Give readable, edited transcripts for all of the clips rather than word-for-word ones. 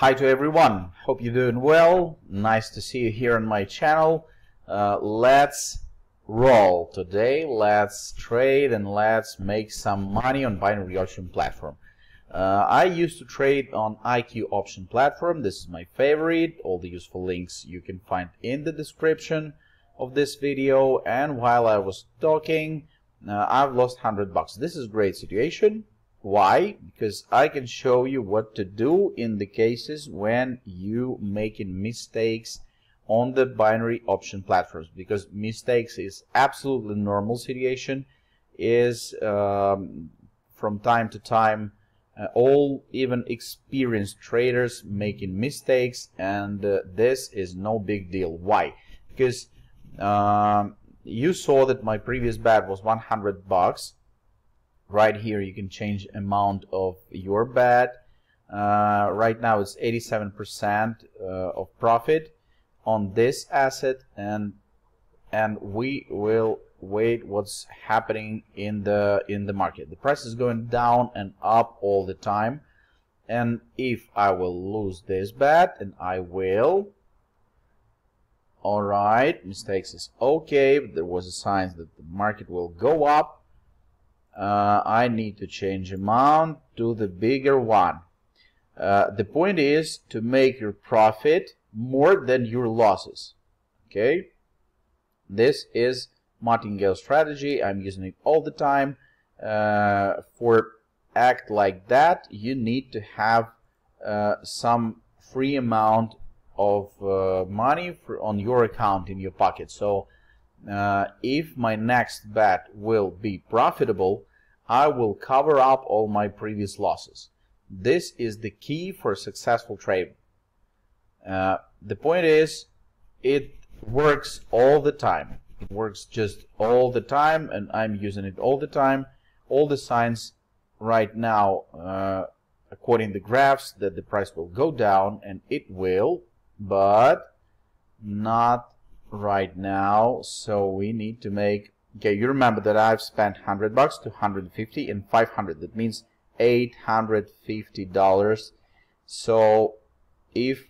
Hi to everyone, hope you're doing well. Nice to see you here on my channel. Let's roll today. Let's trade and let's make some money on binary option platform. I used to trade on IQ option platform. This is my favorite. All the useful links you can find in the description of this video. And while I was talking, I've lost $100. This is a great situation. Why? Because I can show you what to do in the cases when you making mistakes on the binary option platforms, because mistakes is absolutely normal situation. Is from time to time all even experienced traders making mistakes, and this is no big deal. Why? Because you saw that my previous bet was $100. Right here you can change amount of your bet. Right now it's 87% of profit on this asset, and we will wait what's happening in the market. The price is going down and up all the time, and if I will lose this bet, and I will, all right, mistakes is okay, but there was a sign that the market will go up. I need to change amount to the bigger one. The point is to make your profit more than your losses. Okay, this is martingale strategy. I'm using it all the time. For act like that, you need to have some free amount of money on your account in your pocket. So if my next bet will be profitable, I will cover up all my previous losses. This is the key for successful trading. The point is, it works all the time. It works just all the time, and I'm using it all the time. All the signs right now, according to the graphs, that the price will go down, and it will, but not right now. So we need to make, okay, you remember that I've spent $100 to $150 and $500. That means $850. So if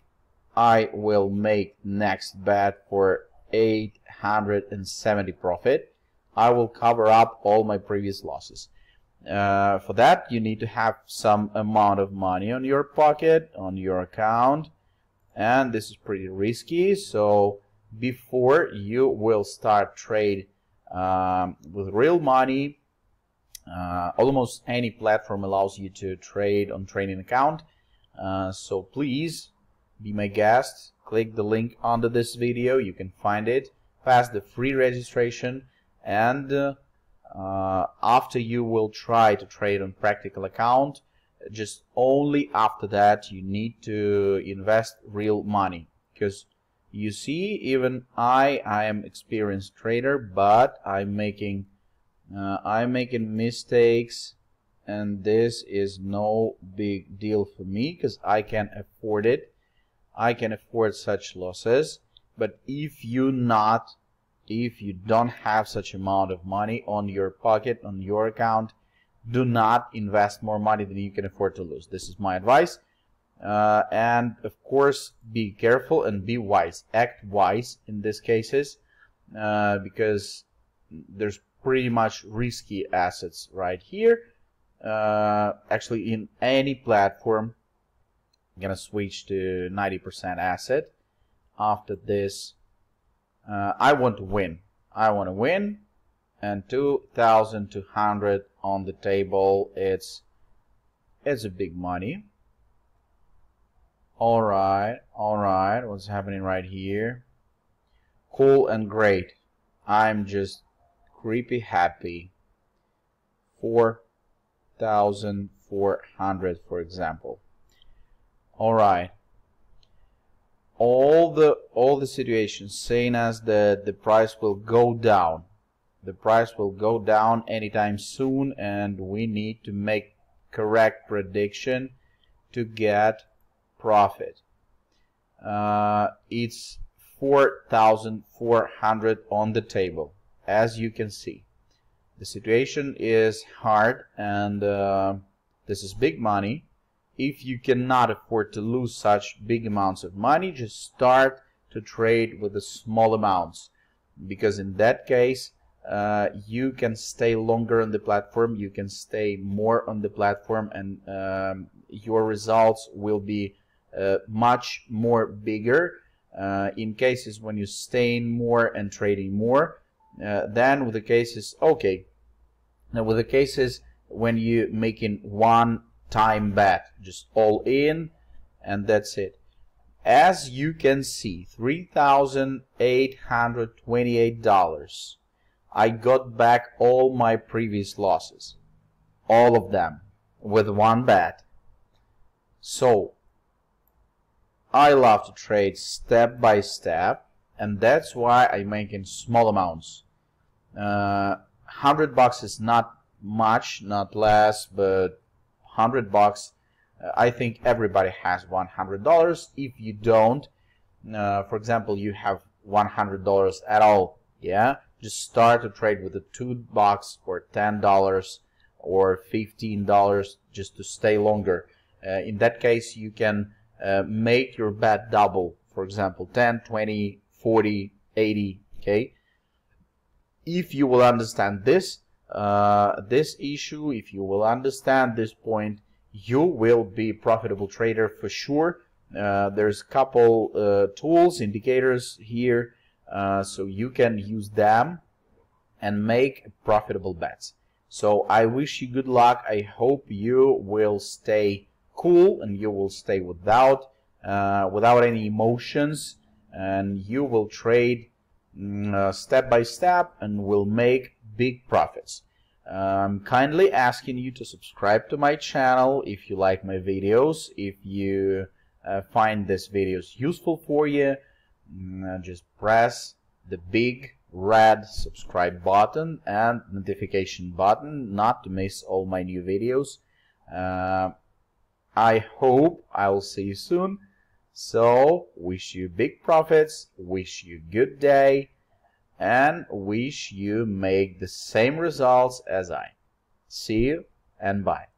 I will make next bet for 870 profit, I will cover up all my previous losses. For that, you need to have some amount of money on your pocket, on your account, and this is pretty risky. So before you will start trade with real money, almost any platform allows you to trade on trading account. So please be my guest. Click the link under this video. You can find it. Pass the free registration, and after you will try to trade on practical account, just only after that you need to invest real money. Because you see, even I am experienced trader, but I'm making mistakes, and this is no big deal for me because I can afford it. I can afford such losses. But if you don't have such amount of money on your pocket, on your account, do not invest more money than you can afford to lose. This is my advice. And of course, be careful and be wise. Act wise in these cases, because there's pretty much risky assets right here. Actually, in any platform, I'm gonna switch to 90% asset. After this, I want to win. I want to win, and 2,200 on the table. It's a big money. All right, what's happening right here? Cool and great. I'm just creepy happy. 4,400, for example. All right. All the situations saying us that the price will go down. The price will go down anytime soon, and we need to make correct prediction to get profit. It's 4,400 on the table. As you can see, the situation is hard, and this is big money. if you cannot afford to lose such big amounts of money, just start to trade with the small amounts, because in that case you can stay longer on the platform, you can stay more on the platform, and your results will be much more bigger in cases when you staying more and trading more than with the cases with the cases when you making one time bet, just all in and that's it. As you can see, $3,828. I got back all my previous losses, all of them, with one bet. So I love to trade step by step, and that's why I make in small amounts. $100 is not much, not less, but $100. I think everybody has $100. If you don't, for example, you have $100 at all, yeah, just start to trade with the $2 or $10 or $15 just to stay longer. In that case, you can make your bet double, for example, 10, 20, 40, 80, okay? If you will understand this issue, if you will understand this point, you will be a profitable trader for sure. There's a couple tools, indicators here, so you can use them and make profitable bets. So I wish you good luck. I hope you will stay cool and you will stay without any emotions, and you will trade step by step and will make big profits. I'm kindly asking you to subscribe to my channel if you like my videos. If you find this videos useful for you, just press the big red subscribe button and notification button not to miss all my new videos. I hope I will see you soon. So wish you big profits, wish you good day, and wish you make the same results as I. See you and bye.